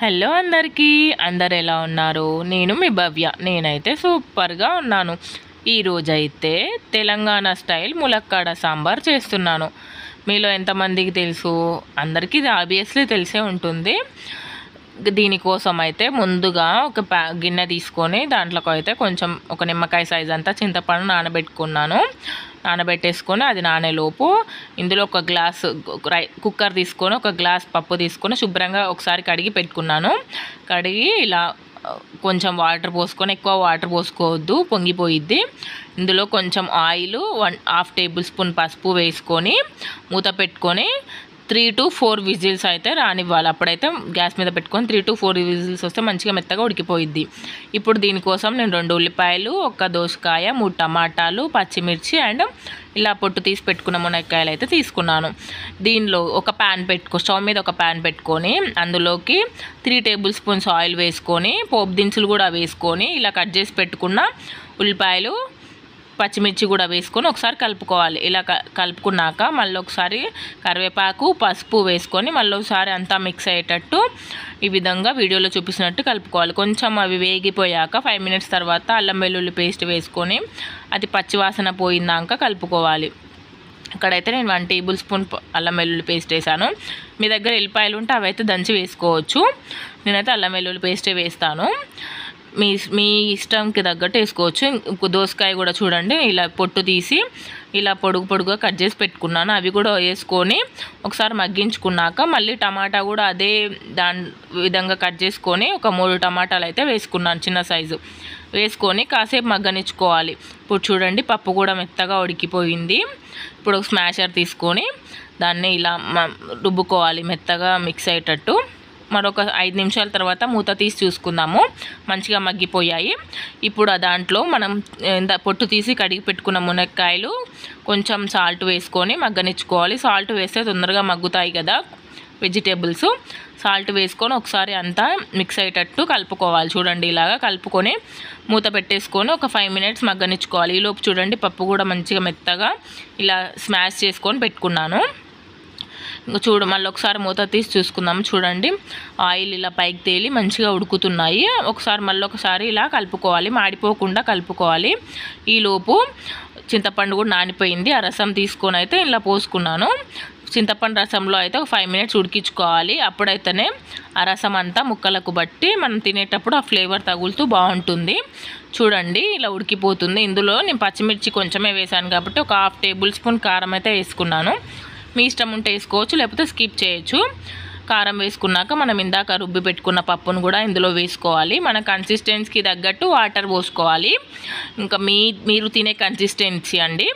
Hello అందరికీ, అందరు ఎలా ఉన్నారు? నేను మీ భవ్య. నేనైతే సూపర్గా ఉన్నాను. ఈరోజైతే తెలంగాణ స్టైల్ ములక్కాడ సాంబార్ చేస్తున్నాను. మీలో ఎంతమందికి తెలుసు? అందరికీ ఇది ఆబ్వియస్లీ తెలిసే ఉంటుంది. దీనికోసం అయితే ముందుగా ఒక గిన్నె తీసుకొని దాంట్లోకి అయితే కొంచెం ఒక నిమ్మకాయ సైజ్ అంతా చింతపండు నానబెట్టేసుకొని అది నానేలోపు ఇందులో ఒక గ్లాస్ కుక్కర్ తీసుకొని ఒక గ్లాస్ పప్పు తీసుకొని శుభ్రంగా ఒకసారి కడిగి పెట్టుకున్నాను. కడిగి ఇలా కొంచెం వాటర్ పోసుకొని, ఎక్కువ వాటర్ పోసుకోవద్దు, పొంగిపోయిద్ది. ఇందులో కొంచెం ఆయిల్, 1/2 టేబుల్ స్పూన్ పసుపు వేసుకొని మూత పెట్టుకొని 3 to 4 విజిల్స్ అయితే రానివ్వాలి. అప్పుడైతే గ్యాస్ మీద పెట్టుకొని 3 to 4 విజిల్స్ వస్తే మంచిగా మెత్తగా ఉడికిపోయిద్ది. ఇప్పుడు దీనికోసం నేను 2 ఉల్లిపాయలు, 1 దోసకాయ, 3 టమాటాలు, పచ్చిమిర్చి అండ్ ఇలా పొట్టు తీసి పెట్టుకున్న మునక్కాయలు అయితే తీసుకున్నాను. దీనిలో ఒక స్టవ్ మీద ఒక ప్యాన్ పెట్టుకొని అందులోకి 3 టేబుల్ స్పూన్స్ ఆయిల్ వేసుకొని పోపు దినుసులు కూడా వేసుకొని ఇలా కట్ చేసి పెట్టుకున్న ఉల్లిపాయలు, పచ్చిమిర్చి కూడా వేసుకొని ఒకసారి కలుపుకోవాలి. ఇలా కలుపుకున్నాక మళ్ళీ ఒకసారి కరివేపాకు, పసుపు వేసుకొని మళ్ళీ ఒకసారి అంతా మిక్స్ అయ్యేటట్టు ఈ విధంగా వీడియోలో చూపిస్తున్నట్టు కలుపుకోవాలి. కొంచెం అవి వేగిపోయాక 5 మినిట్స్ తర్వాత అల్లం వెల్లుల్లి పేస్ట్ వేసుకొని అది పచ్చివాసన పోయిందాక కలుపుకోవాలి. ఇక్కడైతే నేను 1 టేబుల్ స్పూన్ అల్లం వెల్లుల్లి పేస్ట్ వేసాను. మీ దగ్గర ఎల్లిపాయలు ఉంటే అవైతే దంచి వేసుకోవచ్చు. నేనైతే అల్లం వెల్లుల్లి పేస్టే వేస్తాను. మీ ఇష్టంకి తగ్గట్టు వేసుకోవచ్చు. దోసకాయ కూడా చూడండి, ఇలా పొట్టు తీసి ఇలా పొడుగుగా కట్ చేసి పెట్టుకున్నాను. అవి కూడా వేసుకొని ఒకసారి మగ్గించుకున్నాక మళ్ళీ టమాటా కూడా అదే విధంగా కట్ చేసుకొని ఒక 3 టమాటాలు అయితే వేసుకున్నాను, చిన్న సైజు వేసుకొని కాసేపు మగ్గనిచ్చుకోవాలి. ఇప్పుడు చూడండి పప్పు కూడా మెత్తగా ఉడికిపోయింది. ఇప్పుడు స్మాషర్ తీసుకొని దాన్ని ఇలా రుబ్బుకోవాలి, మెత్తగా మిక్స్ అయ్యేటట్టు. మరొక 5 నిమిషాల తర్వాత మూత తీసి చూసుకుందాము. మంచిగా మగ్గిపోయాయి. ఇప్పుడు దాంట్లో మనం పొట్టు తీసి కడిగి పెట్టుకున్న మునక్కాయలు, కొంచెం సాల్ట్ వేసుకొని మగ్గనిచ్చుకోవాలి. సాల్ట్ వేస్తే తొందరగా మగ్గుతాయి కదా వెజిటేబుల్స్. సాల్ట్ వేసుకొని ఒకసారి అంతా మిక్స్ అయ్యేటట్టు కలుపుకోవాలి. చూడండి ఇలాగా కలుపుకొని మూత పెట్టేసుకొని ఒక 5 మినిట్స్ మగ్గనిచ్చుకోవాలి. ఈలోపు చూడండి పప్పు కూడా మంచిగా మెత్తగా ఇలా స్మాష్ చేసుకొని పెట్టుకున్నాను. మళ్ళీ ఒకసారి మూత తీసి చూసుకుందాం. చూడండి ఆయిల్ ఇలా పైకి తేలి మంచిగా ఉడుకుతున్నాయి. మళ్ళీ ఒకసారి ఇలా కలుపుకోవాలి, మాడిపోకుండా కలుపుకోవాలి. ఈలోపు చింతపండు కూడా నానిపోయింది. ఆ రసం తీసుకొని అయితే ఇలా పోసుకున్నాను. చింతపండు రసంలో అయితే ఒక 5 మినిట్స్ ఉడికించుకోవాలి. అప్పుడైతేనే ఆ రసం అంతా ముక్కలకు బట్టి మనం తినేటప్పుడు ఆ ఫ్లేవర్ తగులుతూ బాగుంటుంది. చూడండి ఇలా ఉడికిపోతుంది. ఇందులో నేను పచ్చిమిర్చి కొంచెమే వేసాను కాబట్టి ఒక 1/2 టేబుల్ స్పూన్ కారం అయితే వేసుకున్నాను. మీ ఇష్టం ఉంటే వేసుకోవచ్చు, లేకపోతే స్కిప్ చేయొచ్చు. కారం వేసుకున్నాక మనం ఇందాక రుబ్బి పెట్టుకున్న పప్పును కూడా ఇందులో వేసుకోవాలి. మన కన్సిస్టెన్సీకి తగ్గట్టు వాటర్ పోసుకోవాలి. ఇంకా మీరు తినే కన్సిస్టెన్సీ అండి.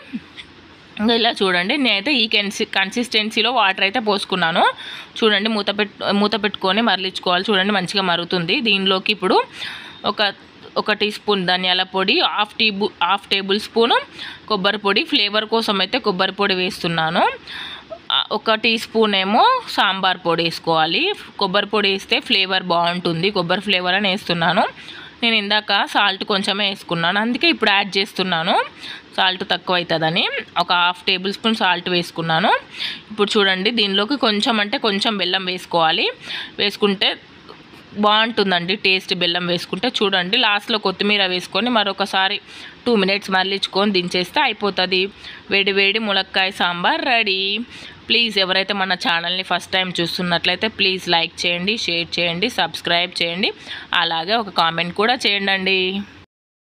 ఇంకా ఇలా చూడండి నేనైతే ఈ కన్సిస్టెన్సీలో వాటర్ అయితే పోసుకున్నాను. చూడండి మూత పెట్టుకొని మరలించుకోవాలి. చూడండి మంచిగా మరుగుతుంది. దీనిలోకి ఇప్పుడు ఒక టీ స్పూన్ ధనియాల పొడి, 1/2 టేబుల్ స్పూను కొబ్బరి పొడి, ఫ్లేవర్ కోసం అయితే కొబ్బరి పొడి వేస్తున్నాను. 1 టీ స్పూన్ ఏమో సాంబార్ పొడి వేసుకోవాలి. కొబ్బరి పొడి వేస్తే ఫ్లేవర్ బాగుంటుంది, కొబ్బరి ఫ్లేవర్ అని వేస్తున్నాను. నేను ఇందాక సాల్ట్ కొంచెమే వేసుకున్నాను, అందుకే ఇప్పుడు యాడ్ చేస్తున్నాను. సాల్ట్ తక్కువ అవుతుందని 1/2 టేబుల్ స్పూన్ సాల్ట్ వేసుకున్నాను. ఇప్పుడు చూడండి దీనిలోకి కొంచెం బెల్లం వేసుకోవాలి. వేసుకుంటే బాగుంటుందండి టేస్ట్, బెల్లం వేసుకుంటే. చూడండి లాస్ట్లో కొత్తిమీర వేసుకొని మరొకసారి 2 మినిట్స్ మరలించుకొని దించేస్తే అయిపోతుంది. వేడి ములక్కాయ సాంబార్ రెడీ. ప్లీజ్ ఎవరైతే మన ఛానల్ని ఫస్ట్ టైం చూస్తున్నట్లయితే ప్లీజ్ లైక్ చేయండి, షేర్ చేయండి, సబ్స్క్రైబ్ చేయండి, అలాగే ఒక కామెంట్ కూడా చేయండి.